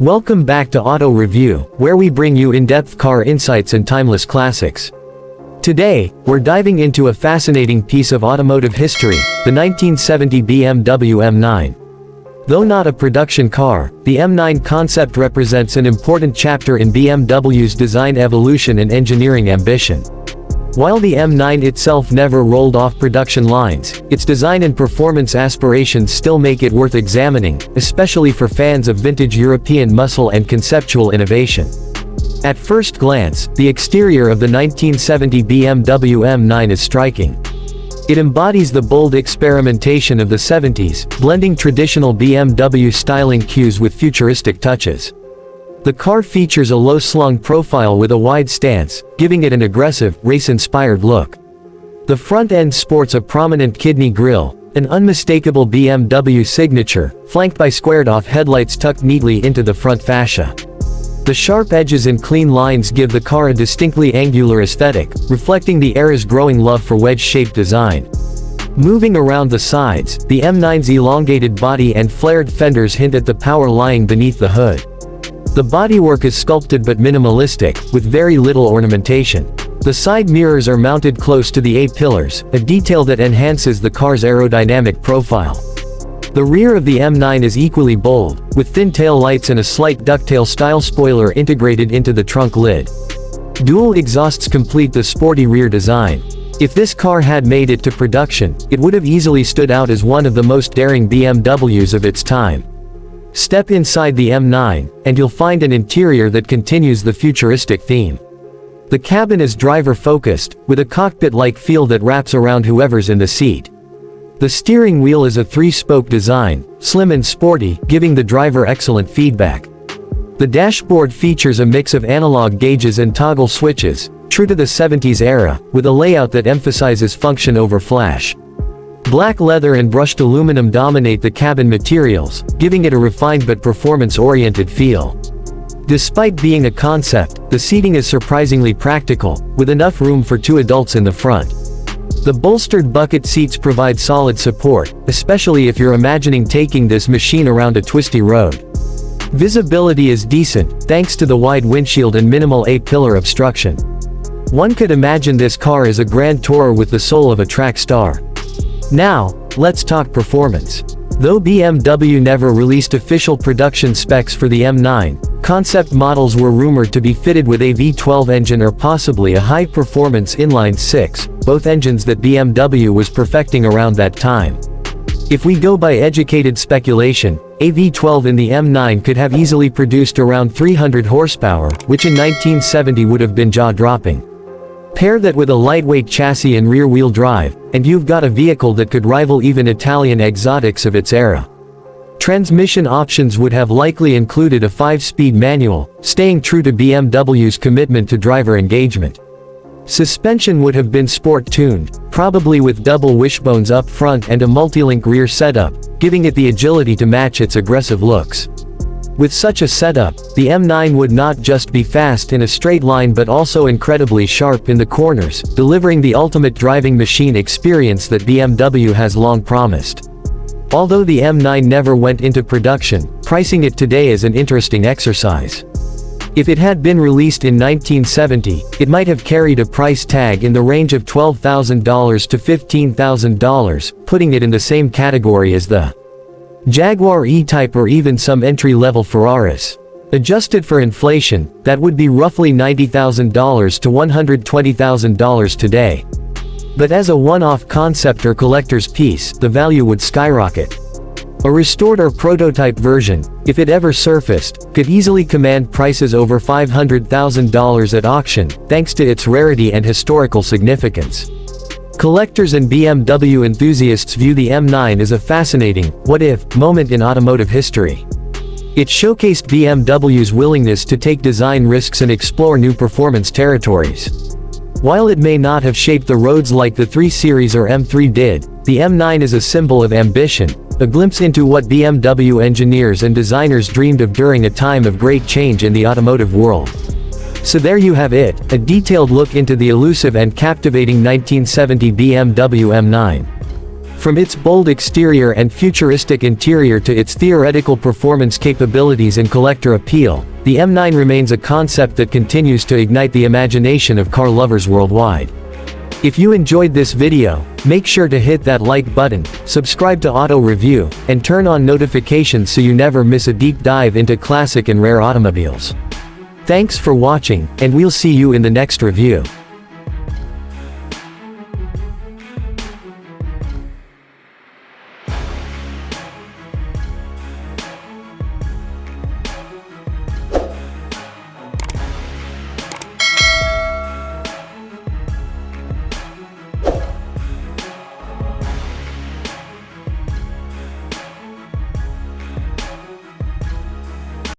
Welcome back to Auto Review, where we bring you in-depth car insights and timeless classics. Today, we're diving into a fascinating piece of automotive history, the 1970 BMW M9. Though not a production car, the M9 concept represents an important chapter in BMW's design evolution and engineering ambition. While the M9 itself never rolled off production lines, its design and performance aspirations still make it worth examining, especially for fans of vintage European muscle and conceptual innovation. At first glance, the exterior of the 1970 BMW M9 is striking. It embodies the bold experimentation of the 70s, blending traditional BMW styling cues with futuristic touches. The car features a low-slung profile with a wide stance, giving it an aggressive, race-inspired look. The front end sports a prominent kidney grille, an unmistakable BMW signature, flanked by squared-off headlights tucked neatly into the front fascia. The sharp edges and clean lines give the car a distinctly angular aesthetic, reflecting the era's growing love for wedge-shaped design. Moving around the sides, the M9's elongated body and flared fenders hint at the power lying beneath the hood. The bodywork is sculpted but minimalistic, with very little ornamentation. The side mirrors are mounted close to the A-pillars, a detail that enhances the car's aerodynamic profile. The rear of the M9 is equally bold, with thin tail lights and a slight ducktail-style spoiler integrated into the trunk lid. Dual exhausts complete the sporty rear design. If this car had made it to production, it would have easily stood out as one of the most daring BMWs of its time. Step inside the M9, and you'll find an interior that continues the futuristic theme. The cabin is driver-focused, with a cockpit-like feel that wraps around whoever's in the seat. The steering wheel is a three-spoke design, slim and sporty, giving the driver excellent feedback. The dashboard features a mix of analog gauges and toggle switches, true to the 70s era, with a layout that emphasizes function over flash. Black leather and brushed aluminum dominate the cabin materials, giving it a refined but performance-oriented feel. Despite being a concept, the seating is surprisingly practical, with enough room for two adults in the front. The bolstered bucket seats provide solid support, especially if you're imagining taking this machine around a twisty road. Visibility is decent, thanks to the wide windshield and minimal A-pillar obstruction. One could imagine this car as a grand tourer with the soul of a track star. Now, let's talk performance. Though BMW never released official production specs for the M9, concept models were rumored to be fitted with a V12 engine or possibly a high-performance inline-six, both engines that BMW was perfecting around that time. If we go by educated speculation, a V12 in the M9 could have easily produced around 300 horsepower, which in 1970 would have been jaw-dropping. Pair that with a lightweight chassis and rear-wheel drive, and you've got a vehicle that could rival even Italian exotics of its era. Transmission options would have likely included a 5-speed manual, staying true to BMW's commitment to driver engagement. Suspension would have been sport-tuned, probably with double wishbones up front and a multi-link rear setup, giving it the agility to match its aggressive looks. With such a setup, the M9 would not just be fast in a straight line but also incredibly sharp in the corners, delivering the ultimate driving machine experience that BMW has long promised. Although the M9 never went into production, pricing it today is an interesting exercise. If it had been released in 1970, it might have carried a price tag in the range of $12,000 to $15,000, putting it in the same category as the Jaguar E-Type or even some entry-level Ferraris. Adjusted for inflation, that would be roughly $90,000 to $120,000 today. But as a one-off concept or collector's piece, the value would skyrocket. A restored or prototype version, if it ever surfaced, could easily command prices over $500,000 at auction, thanks to its rarity and historical significance. Collectors and BMW enthusiasts view the M9 as a fascinating, what-if, moment in automotive history. It showcased BMW's willingness to take design risks and explore new performance territories. While it may not have shaped the roads like the 3 Series or M3 did, the M9 is a symbol of ambition, a glimpse into what BMW engineers and designers dreamed of during a time of great change in the automotive world. So there you have it, a detailed look into the elusive and captivating 1970 BMW M9. From its bold exterior and futuristic interior to its theoretical performance capabilities and collector appeal, the M9 remains a concept that continues to ignite the imagination of car lovers worldwide. If you enjoyed this video, make sure to hit that like button, subscribe to Auto Review, and turn on notifications so you never miss a deep dive into classic and rare automobiles. Thanks for watching, and we'll see you in the next review.